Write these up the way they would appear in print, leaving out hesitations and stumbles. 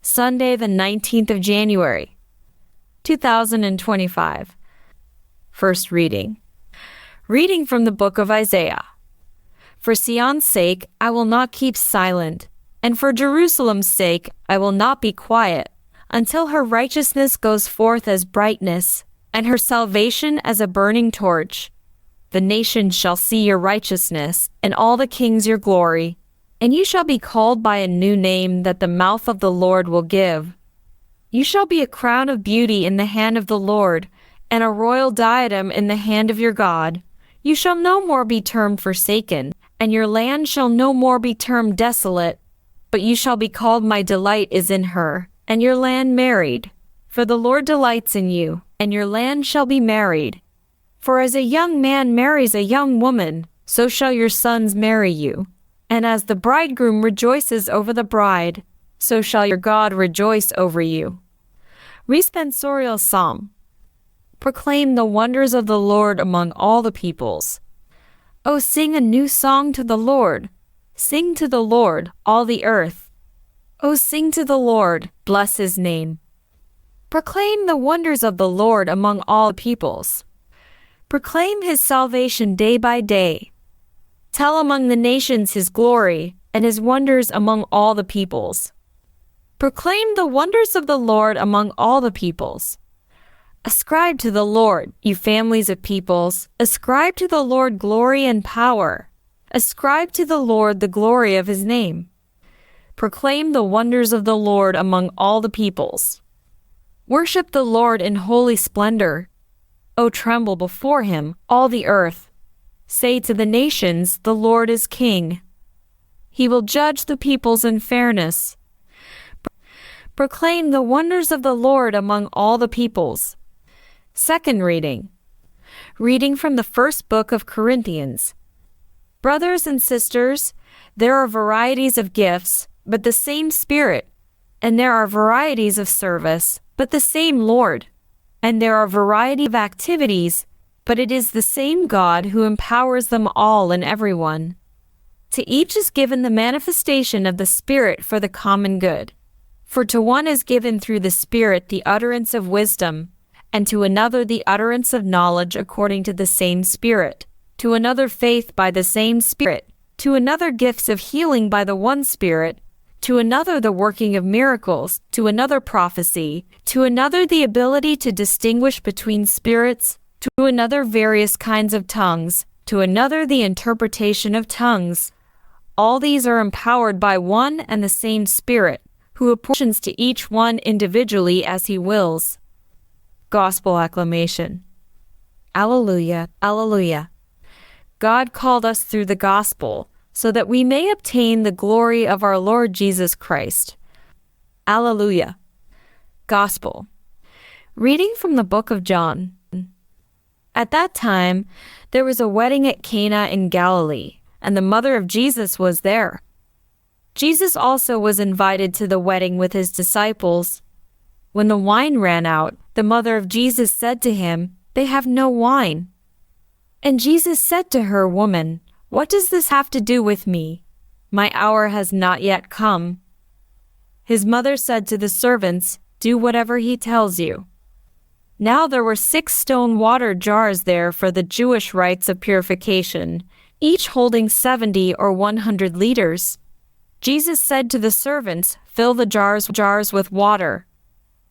Sunday, the 19th of January, 2025. First reading. Reading from the book of Isaiah. For Sion's sake, I will not keep silent, and for Jerusalem's sake, I will not be quiet, until her righteousness goes forth as brightness, and her salvation as a burning torch. The nations shall see your righteousness, and all the kings your glory. And you shall be called by a new name that the mouth of the Lord will give. You shall be a crown of beauty in the hand of the Lord, and a royal diadem in the hand of your God. You shall no more be termed forsaken, and your land shall no more be termed desolate, but you shall be called my delight is in her, and your land married. For the Lord delights in you, and your land shall be married. For as a young man marries a young woman, so shall your sons marry you. And as the bridegroom rejoices over the bride, so shall your God rejoice over you. Responsorial Psalm. Proclaim the wonders of the Lord among all the peoples. O sing a new song to the Lord. Sing to the Lord, all the earth. O sing to the Lord, bless his name. Proclaim the wonders of the Lord among all the peoples. Proclaim his salvation day by day. Tell among the nations his glory, and his wonders among all the peoples. Proclaim the wonders of the Lord among all the peoples. Ascribe to the Lord, you families of peoples. Ascribe to the Lord glory and power. Ascribe to the Lord the glory of his name. Proclaim the wonders of the Lord among all the peoples. Worship the Lord in holy splendor. O tremble before him, all the earth. Say to the nations, the Lord is king. He will judge the peoples in fairness. Proclaim the wonders of the Lord among all the peoples. Second reading. Reading from the first book of Corinthians. Brothers and sisters, there are varieties of gifts, but the same Spirit. And there are varieties of service, but the same Lord. And there are variety of activities, but it is the same God who empowers them all and everyone. To each is given the manifestation of the Spirit for the common good. For to one is given through the Spirit the utterance of wisdom, and to another the utterance of knowledge according to the same Spirit, to another faith by the same Spirit, to another gifts of healing by the one Spirit, to another the working of miracles, to another prophecy, to another the ability to distinguish between spirits, to another various kinds of tongues, to another the interpretation of tongues. All these are empowered by one and the same Spirit, who apportions to each one individually as he wills. Gospel Acclamation. Alleluia, Alleluia. God called us through the gospel, so that we may obtain the glory of our Lord Jesus Christ. Alleluia. Gospel. Reading from the book of John. At that time, there was a wedding at Cana in Galilee, and the mother of Jesus was there. Jesus also was invited to the wedding with his disciples. When the wine ran out, the mother of Jesus said to him, "They have no wine." And Jesus said to her, "Woman, what does this have to do with me? My hour has not yet come." His mother said to the servants, "Do whatever he tells you." Now there were 6 stone water jars there for the Jewish rites of purification, each holding 70 or 100 liters. Jesus said to the servants, "Fill the jars with water."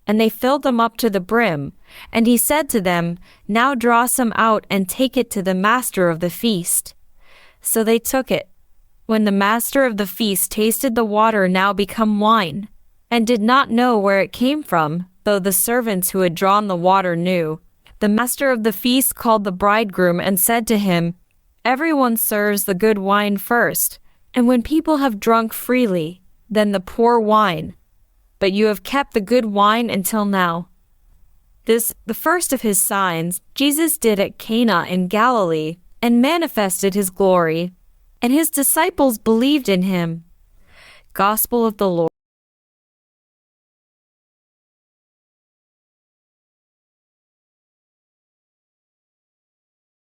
And they filled them up to the brim. And he said to them, "Now draw some out and take it to the master of the feast." So they took it. When the master of the feast tasted the water now become wine, and did not know where it came from, though the servants who had drawn the water knew, the master of the feast called the bridegroom and said to him, "Everyone serves the good wine first, and when people have drunk freely, then the poor wine. But you have kept the good wine until now." This, the first of his signs, Jesus did at Cana in Galilee, and manifested his glory, and his disciples believed in him. Gospel of the Lord.